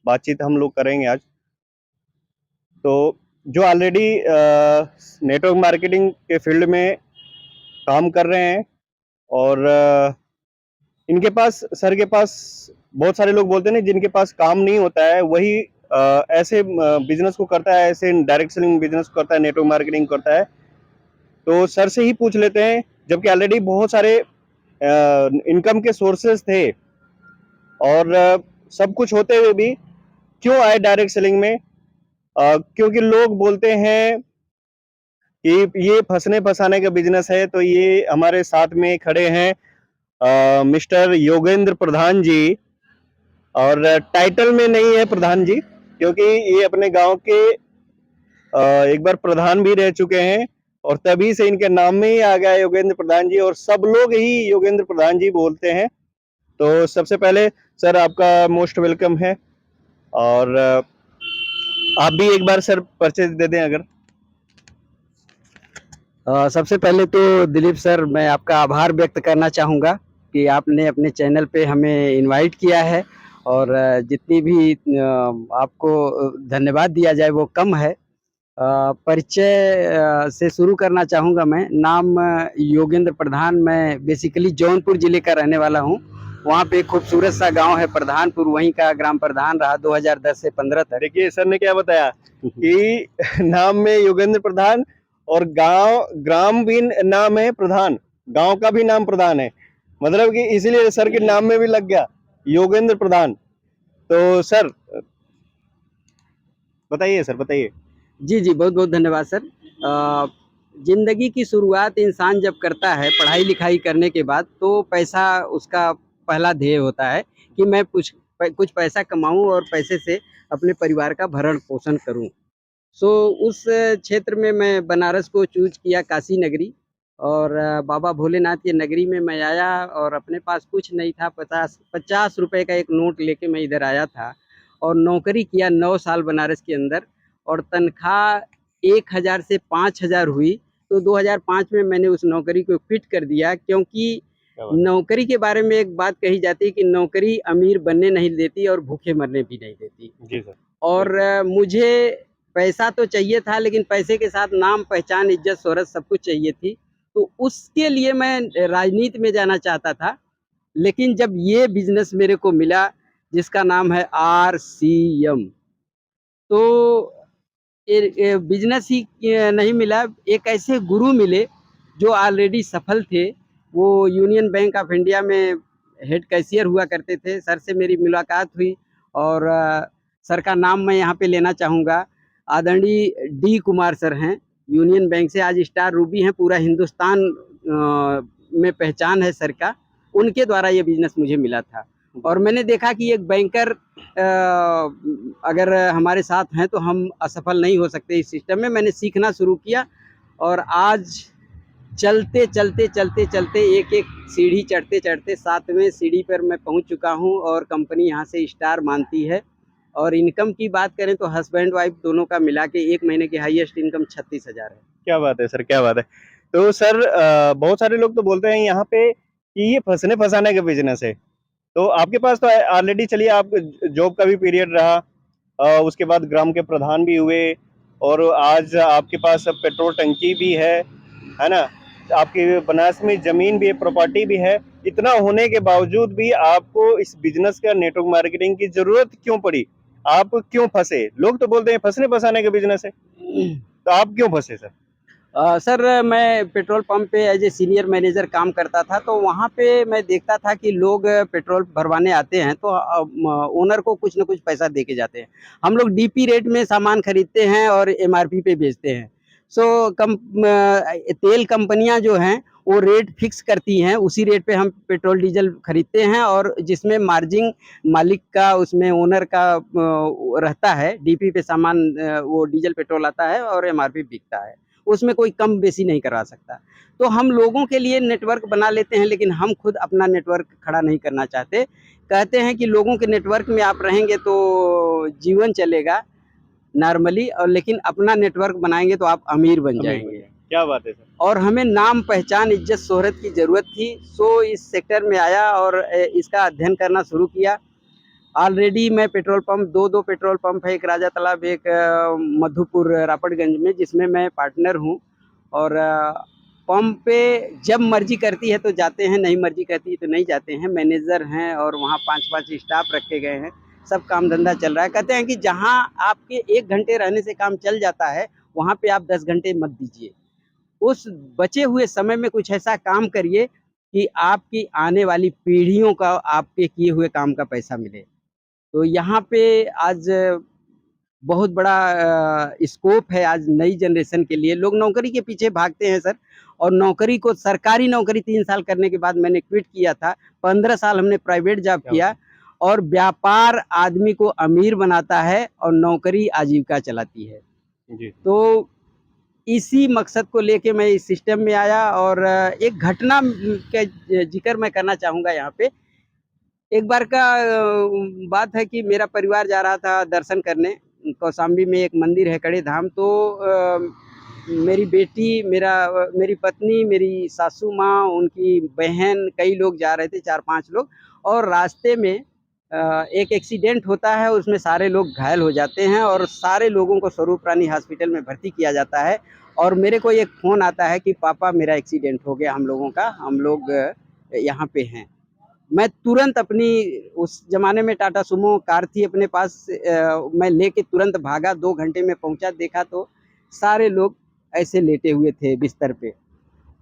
बातचीत हम लोग करेंगे आज। तो जो ऑलरेडी नेटवर्क मार्केटिंग के फील्ड में काम कर रहे हैं और इनके पास, सर के पास बहुत सारे लोग बोलते हैं ना, जिनके पास काम नहीं होता है वही ऐसे बिजनेस को करता है, ऐसे डायरेक्ट सेलिंग बिजनेस को करता है, नेटवर्क मार्केटिंग करता है। तो सर से ही पूछ लेते हैं, जबकि ऑलरेडी बहुत सारे इनकम के सोर्सेस थे और सब कुछ होते हुए भी क्यों आए डायरेक्ट सेलिंग में। क्योंकि लोग बोलते हैं कि ये फंसने फंसाने का बिजनेस है। तो ये हमारे साथ में खड़े हैं मिस्टर योगेंद्र प्रधान जी, और टाइटल में नहीं है प्रधान जी, क्योंकि ये अपने गांव के एक बार प्रधान भी रह चुके हैं और तभी से इनके नाम में ही आ गया योगेंद्र प्रधान जी, और सब लोग ही योगेंद्र प्रधान जी बोलते हैं। तो सबसे पहले सर आपका मोस्ट वेलकम है, और आप भी एक बार सर परिचय दे दें अगर। सबसे पहले तो दिलीप सर, मैं आपका आभार व्यक्त करना चाहूँगा कि आपने अपने चैनल पे हमें इनवाइट किया है, और जितनी भी आपको धन्यवाद दिया जाए वो कम है। परिचय से शुरू करना चाहूँगा मैं। नाम योगेंद्र प्रधान, मैं बेसिकली जौनपुर ज़िले का रहने वाला हूँ। वहाँ पे एक खूबसूरत सा गांव है प्रधानपुर, वहीं का ग्राम प्रधान रहा 2010 से 15 तक। देखिए सर ने क्या बताया कि नाम में योगेंद्र प्रधान और गांव, ग्राम भी नाम है प्रधान, गांव का भी नाम प्रधान है, मतलब कि इसीलिए सर के नाम में भी लग गया योगेंद्र प्रधान। तो सर बताइए, सर बताइए। जी जी, बहुत बहुत धन्यवाद सर। जिंदगी की शुरुआत इंसान जब करता है पढ़ाई लिखाई करने के बाद, तो पैसा उसका पहला ध्येय होता है कि मैं कुछ पैसा कमाऊं और पैसे से अपने परिवार का भरण पोषण करूं। सो उस क्षेत्र में मैं बनारस को चूज किया, काशी नगरी, और बाबा भोलेनाथ की नगरी में मैं आया और अपने पास कुछ नहीं था। 50 रुपए का एक नोट लेके मैं इधर आया था और नौकरी किया 9 साल बनारस के अंदर, और तनख्वाह 1000 से 5000 हुई। तो 2005 में मैंने उस नौकरी को क्विट कर दिया, क्योंकि नौकरी के बारे में एक बात कही जाती है कि नौकरी अमीर बनने नहीं देती और भूखे मरने भी नहीं देती। जी सर। और मुझे पैसा तो चाहिए था, लेकिन पैसे के साथ नाम, पहचान, इज्जत, शोहरत सब कुछ चाहिए थी। तो उसके लिए मैं राजनीति में जाना चाहता था। लेकिन जब ये बिजनेस मेरे को मिला, जिसका नाम है RCM, तो बिजनेस ही नहीं मिला, एक ऐसे गुरु मिले जो ऑलरेडी सफल थे। वो यूनियन बैंक ऑफ इंडिया में हेड कैशियर हुआ करते थे। सर से मेरी मुलाकात हुई, और सर का नाम मैं यहाँ पे लेना चाहूँगा। आदरणीय D कुमार सर हैं, यूनियन बैंक से आज स्टार रूबी हैं, पूरा हिंदुस्तान में पहचान है सर का। उनके द्वारा ये बिजनेस मुझे मिला था, और मैंने देखा कि एक बैंकर अगर हमारे साथ हैं तो हम असफल नहीं हो सकते इस सिस्टम में। मैंने सीखना शुरू किया, और आज चलते चलते चलते चलते एक एक सीढ़ी चढ़ते चढ़ते 7वें सीढ़ी पर मैं पहुंच चुका हूं, और कंपनी यहां से स्टार मानती है। और इनकम की बात करें तो हस्बैंड वाइफ दोनों का मिला के एक महीने की हाईएस्ट इनकम 36,000 है। क्या बात है सर, क्या बात है। तो सर बहुत सारे लोग तो बोलते हैं यहाँ पे कि ये फंसने फंसाने का बिजनेस है। तो आपके पास तो ऑलरेडी, चलिए आप जॉब का भी पीरियड रहा, उसके बाद ग्राम के प्रधान भी हुए, और आज आपके पास अब पेट्रोल टंकी भी है ना, आपकी बनारस में जमीन भी है, प्रॉपर्टी भी है। इतना होने के बावजूद भी आपको इस बिजनेस का, नेटवर्क मार्केटिंग की जरूरत क्यों पड़ी? आप क्यों फंसे? लोग तो बोलते हैं फंसने फंसाने का बिजनेस है, तो आप क्यों फंसे सर? सर, मैं पेट्रोल पंप पे एज ए सीनियर मैनेजर काम करता था। तो वहाँ पे मैं देखता था कि लोग पेट्रोल भरवाने आते हैं तो ओनर को कुछ ना कुछ पैसा दे के जाते हैं। हम लोग DP रेट में सामान खरीदते हैं और MRP पे बेचते हैं। तेल कंपनियां जो हैं वो रेट फिक्स करती हैं, उसी रेट पे हम पेट्रोल डीजल खरीदते हैं, और जिसमें मार्जिन मालिक का, उसमें ओनर का रहता है। DP पे सामान वो डीजल पेट्रोल आता है और MRP बिकता है, उसमें कोई कम बेसी नहीं करा सकता। तो हम लोगों के लिए नेटवर्क बना लेते हैं, लेकिन हम खुद अपना नेटवर्क खड़ा नहीं करना चाहते। कहते हैं कि लोगों के नेटवर्क में आप रहेंगे तो जीवन चलेगा नॉर्मली, और लेकिन अपना नेटवर्क बनाएंगे तो आप अमीर बन जाएंगे। क्या बात है सर। और हमें नाम, पहचान, इज्जत, शोहरत की ज़रूरत थी। सो इस सेक्टर में आया और इसका अध्ययन करना शुरू किया। ऑलरेडी मैं पेट्रोल पंप दो पेट्रोल पंप है, एक राजा तालाब, एक मधुपुर रापटगंज में, जिसमें मैं पार्टनर हूँ। और पंप पे जब मर्जी करती है तो जाते हैं, नहीं मर्जी करती है तो नहीं जाते हैं। मैनेजर हैं और वहाँ 5-5 स्टाफ रखे गए हैं, सब काम धंधा चल रहा है। कहते हैं कि जहाँ आपके 1 घंटे रहने से काम चल जाता है, वहाँ पे आप 10 घंटे मत दीजिए। उस बचे हुए समय में कुछ ऐसा काम करिए कि आपकी आने वाली पीढ़ियों का आपके किए हुए काम का पैसा मिले। तो यहाँ पे आज बहुत बड़ा स्कोप है आज नई जनरेशन के लिए। लोग नौकरी के पीछे भागते हैं सर, और नौकरी को, सरकारी नौकरी 3 साल करने के बाद मैंने क्विट किया था। 15 साल हमने प्राइवेट जॉब किया। और व्यापार आदमी को अमीर बनाता है और नौकरी आजीविका चलाती है। जी। तो इसी मकसद को लेके मैं इस सिस्टम में आया। और एक घटना का जिक्र मैं करना चाहूँगा यहाँ पे। एक बार का बात है कि मेरा परिवार जा रहा था दर्शन करने। कौशाम्बी में एक मंदिर है कड़े धाम। तो मेरी बेटी, मेरी पत्नी, मेरी सासू माँ, उनकी बहन, कई लोग जा रहे थे, 4-5 लोग। और रास्ते में एक एक्सीडेंट होता है, उसमें सारे लोग घायल हो जाते हैं और सारे लोगों को स्वरूप रानी हॉस्पिटल में भर्ती किया जाता है। और मेरे को एक फ़ोन आता है कि पापा मेरा एक्सीडेंट हो गया हम लोगों का, हम लोग यहाँ पे हैं। मैं तुरंत अपनी, उस ज़माने में टाटा सुमो कार थी अपने पास, मैं लेके तुरंत भागा, 2 घंटे में पहुँचा। देखा तो सारे लोग ऐसे लेटे हुए थे बिस्तर पे।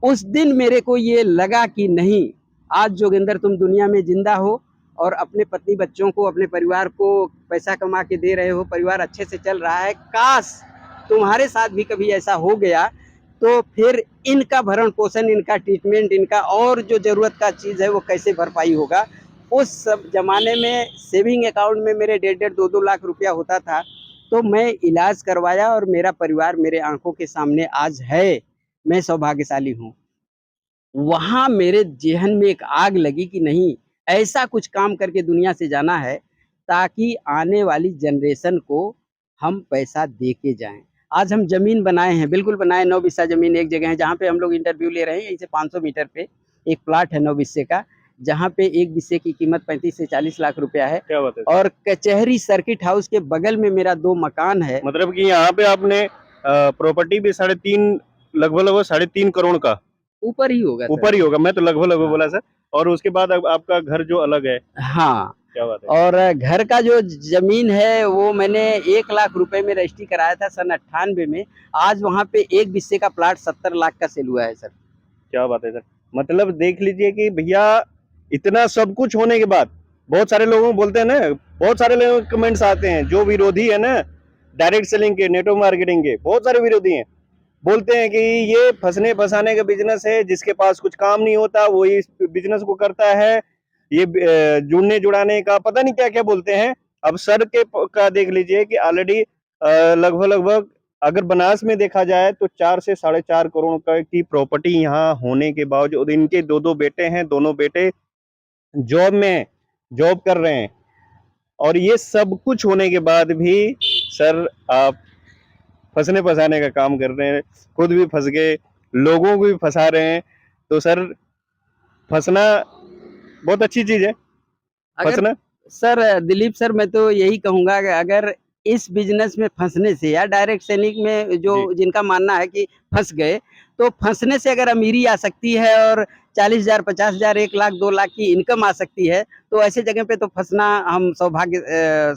उस दिन मेरे को ये लगा कि नहीं, आज जोगिंदर तुम दुनिया में जिंदा हो और अपने पत्नी बच्चों को, अपने परिवार को पैसा कमा के दे रहे हो, परिवार अच्छे से चल रहा है। काश तुम्हारे साथ भी कभी ऐसा हो गया तो फिर इनका भरण पोषण, इनका ट्रीटमेंट, इनका और जो ज़रूरत का चीज़ है वो कैसे भरपाई होगा। उस सब ज़माने में सेविंग अकाउंट में मेरे 1.5 2 लाख रुपया होता था। तो मैं इलाज करवाया और मेरा परिवार मेरे आंखों के सामने आज है। मैं सौभाग्यशाली हूँ। वहाँ मेरे ज़हन में एक आग लगी कि नहीं, ऐसा कुछ काम करके दुनिया से जाना है ताकि आने वाली जनरेशन को हम पैसा दे के जाएँ। आज हम ज़मीन बनाए हैं, बिल्कुल बनाए, 9 बिस्सा ज़मीन एक जगह है जहाँ पे हम लोग इंटरव्यू ले रहे हैं। यहीं से 500 मीटर पे एक प्लॉट है 9 बिस्से का, जहाँ पे 1 बिस्से की कीमत 35 से 40 लाख रुपया है। क्या बात है! और कचहरी सर्किट हाउस के बगल में मेरा 2 मकान है। मतलब कि यहाँ पे आपने प्रॉपर्टी भी 3.5, लगभग 3.5 करोड़ का ऊपर ही होगा सर। ऊपर ही होगा। मैं तो लगभग हाँ। बोला सर। और उसके बाद अब आपका घर जो अलग है। हाँ। क्या बात है! और घर का जो ज़मीन है वो मैंने 1 लाख रुपए में रजिस्ट्री कराया था सन 98 में। आज वहाँ पे 1 बिस्से का प्लॉट 70 लाख का सेल हुआ है सर। क्या बात है सर! मतलब देख लीजिए कि भैया, इतना सब कुछ होने के बाद बहुत सारे लोगों बोलते हैं ना, बहुत सारे लोग कमेंट्स आते हैं, जो विरोधी है ना डायरेक्ट सेलिंग के, नेटवर्क मार्केटिंग के, बहुत सारे विरोधी हैं। बोलते हैं कि ये फंसने फंसाने का बिजनेस है, जिसके पास कुछ काम नहीं होता वो इस बिजनेस को करता है, ये जुड़ने जुड़ाने का पता नहीं क्या क्या बोलते हैं। अब सर के का देख लीजिए कि ऑलरेडी लगभग लगभग अगर बनास में देखा जाए तो 4 से 4.5 करोड़ का की प्रॉपर्टी यहाँ होने के बावजूद, इनके 2 बेटे हैं, दोनों बेटे जॉब में हैं, जॉब कर रहे हैं, और ये सब कुछ होने के बाद भी सर आप फंसने फंसाने का काम कर रहे हैं, खुद भी फंस गए, लोगों को भी फंसा रहे हैं। तो सर, फंसना बहुत अच्छी चीज है, अगर फंसना। सर दिलीप सर, मैं तो यही कहूँगा कि अगर इस बिज़नेस में फँसने से या डायरेक्ट सेलिंग में जो जी। जिनका मानना है कि फँस गए, तो फँसने से अगर अमीरी आ सकती है और 40,000, 50,000, 1 लाख, 2 लाख की इनकम आ सकती है, तो ऐसे जगह पे तो फँसना हम सौभाग्य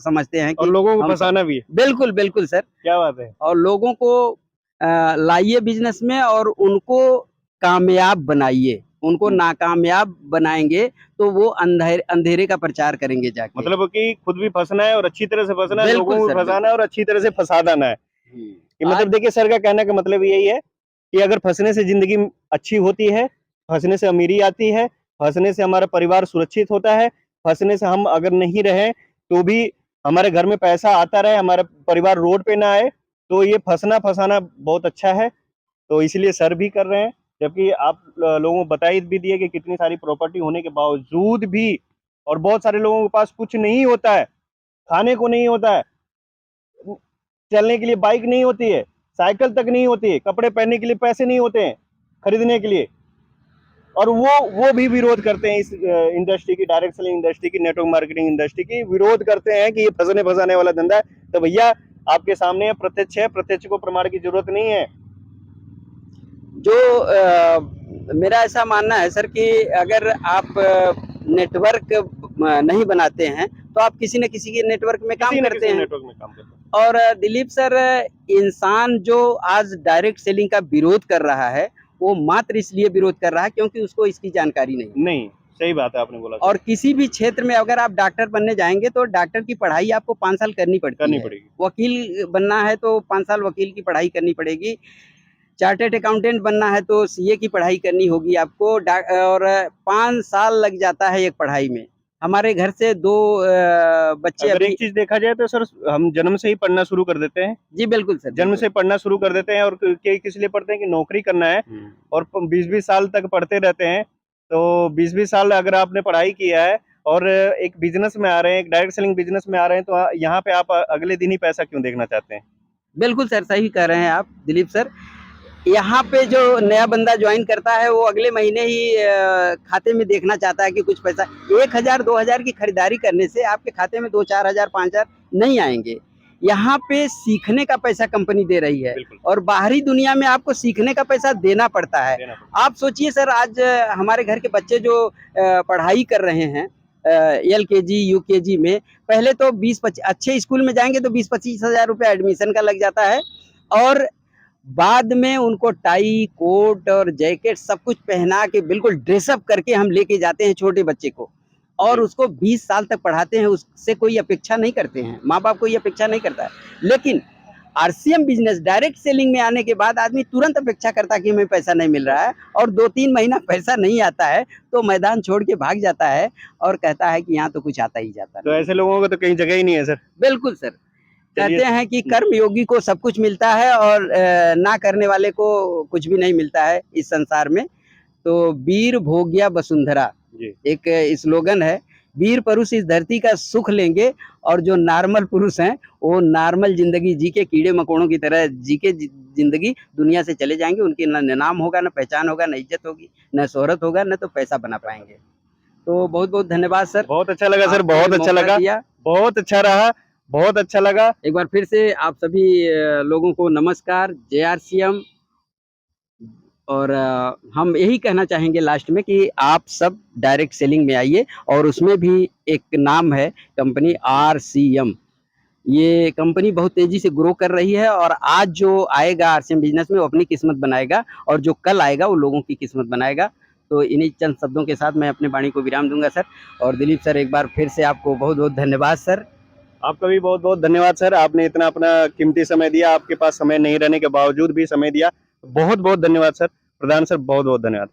समझते हैं और कि लोगों को हम फंसाना भी है। बिल्कुल, बिल्कुल सर। क्या बात है! और लोगों को लाइए बिज़नेस में और उनको कामयाब बनाइए। उनको नाकामयाब बनाएँगे तो वो अंधेरे का प्रचार करेंगे जाके। मतलब कि खुद भी फंसना है और अच्छी तरह से फंसना है, लोगों बिल्कुल को भी सर, फंसाना है बिल्कुल। और अच्छी तरह से फंसा देना है। हुँ। कि मतलब आज देखिए, सर का कहने का मतलब यही है कि अगर फंसने से जिंदगी अच्छी होती है, फंसने से अमीरी आती है, फंसने से हमारा परिवार सुरक्षित होता है, फंसने से हम अगर नहीं रहे तो भी हमारे घर में पैसा आता रहे, हमारा परिवार रोड पे ना आए, तो ये फंसना फंसाना बहुत अच्छा है। तो इसलिए सर भी कर रहे हैं, जबकि आप लोगों को बता ही भी दिए कि कितनी सारी प्रॉपर्टी होने के बावजूद भी, और बहुत सारे लोगों के पास कुछ नहीं होता है, खाने को नहीं होता है, चलने के लिए बाइक नहीं होती है, साइकिल तक नहीं होती है, कपड़े पहनने के लिए पैसे नहीं होते हैं खरीदने के लिए, और वो भी विरोध करते हैं इस इंडस्ट्री की, डायरेक्ट सेलिंग इंडस्ट्री की, नेटवर्क मार्केटिंग इंडस्ट्री की विरोध करते हैं कि ये फंसने फंसाने वाला धंधा है। तो भैया आपके सामने प्रत्यक्ष है, प्रत्यक्ष को प्रमाण की जरूरत नहीं है। जो मेरा ऐसा मानना है सर कि अगर आप नेटवर्क नहीं बनाते हैं तो आप किसी न किसी के नेटवर्क में काम करते हैं। नेटवर्क में काम करते हैं। और दिलीप सर, इंसान जो आज डायरेक्ट सेलिंग का विरोध कर रहा है वो मात्र इसलिए विरोध कर रहा है क्योंकि उसको इसकी जानकारी नहीं। सही बात है, आपने बोला। और किसी भी क्षेत्र में अगर आप डॉक्टर बनने जाएंगे तो डॉक्टर की पढ़ाई आपको 5 साल करनी पड़ती है। वकील बनना है तो 5 साल वकील की पढ़ाई करनी पड़ेगी। चार्टर्ड अकाउंटेंट बनना है तो सीए की पढ़ाई करनी होगी आपको, और 5 साल लग जाता है एक पढ़ाई में। हमारे घर से 2 बच्चे अगर एक चीज देखा जाए तो सर, हम जन्म से ही पढ़ना शुरू कर देते हैं। जी बिल्कुल सर, जन्म से पढ़ना शुरू कर देते हैं और किस लिए पढ़ते हैं कि नौकरी करना है, और 20-20 साल तक पढ़ते रहते हैं। तो 20-20 साल अगर आपने पढ़ाई किया है और एक बिजनेस में आ रहे हैं, एक डायरेक्ट सेलिंग बिजनेस में आ रहे हैं, तो यहाँ पे आप अगले दिन ही पैसा क्यों देखना चाहते हैं? बिल्कुल सर, सही कह रहे हैं आप दिलीप सर। यहाँ पे जो नया बंदा ज्वाइन करता है वो अगले महीने ही खाते में देखना चाहता है कि कुछ पैसा। 1000-2000 की खरीदारी करने से आपके खाते में 2-4 हजार 5 हजार नहीं आएंगे। यहाँ पे सीखने का पैसा कंपनी दे रही है और बाहरी दुनिया में आपको सीखने का पैसा देना पड़ता है। आप सोचिए सर, आज हमारे घर के बच्चे जो पढ़ाई कर रहे हैं LKG UKG में, पहले तो 20-25 अच्छे स्कूल में जाएंगे तो 20-25 हजार रुपया एडमिशन का लग जाता है, और बाद में उनको टाई कोट और जैकेट सब कुछ पहना के बिल्कुल ड्रेसअप करके हम लेके जाते हैं छोटे बच्चे को, और उसको 20 साल तक पढ़ाते हैं। उससे कोई अपेक्षा नहीं करते हैं, माँ बाप कोई अपेक्षा नहीं करता है। लेकिन RCM बिजनेस डायरेक्ट सेलिंग में आने के बाद आदमी तुरंत अपेक्षा करता है कि हमें पैसा नहीं मिल रहा है, और 2-3 महीना पैसा नहीं आता है तो मैदान छोड़ के भाग जाता है और कहता है कि यहाँ तो कुछ आता ही जाता है। तो ऐसे लोगों को तो कहीं जगह ही नहीं है सर। बिल्कुल सर, कहते हैं कि कर्मयोगी को सब कुछ मिलता है और ना करने वाले को कुछ भी नहीं मिलता है इस संसार में। तो वीर भोग्या वसुंधरा एक स्लोगन है। वीर पुरुष इस धरती का सुख लेंगे और जो नॉर्मल पुरुष हैं वो नॉर्मल जिंदगी जी के कीड़े मकोड़ों की तरह जी के जिंदगी दुनिया से चले जाएंगे। उनकी न नाम होगा, न पहचान होगा, न इज्जत होगी, न शोहरत होगा, न तो पैसा बना पाएंगे। तो बहुत बहुत धन्यवाद सर। बहुत अच्छा लगा सर, बहुत अच्छा लगा, बहुत अच्छा रहा, बहुत अच्छा लगा। एक बार फिर से आप सभी लोगों को नमस्कार, जय RCM। और हम यही कहना चाहेंगे लास्ट में कि आप सब डायरेक्ट सेलिंग में आइए, और उसमें भी एक नाम है कंपनी RCM। ये कंपनी बहुत तेजी से ग्रो कर रही है, और आज जो आएगा RCM बिजनेस में वो अपनी किस्मत बनाएगा, और जो कल आएगा वो लोगों की किस्मत बनाएगा। तो इन्हीं चंद शब्दों के साथ मैं अपने वाणी को विराम दूंगा सर। और दिलीप सर, एक बार फिर से आपको बहुत बहुत धन्यवाद सर। आपका भी बहुत बहुत धन्यवाद सर, आपने इतना अपना कीमती समय दिया, आपके पास समय नहीं रहने के बावजूद भी समय दिया। बहुत बहुत धन्यवाद सर, प्रधान सर, बहुत बहुत धन्यवाद।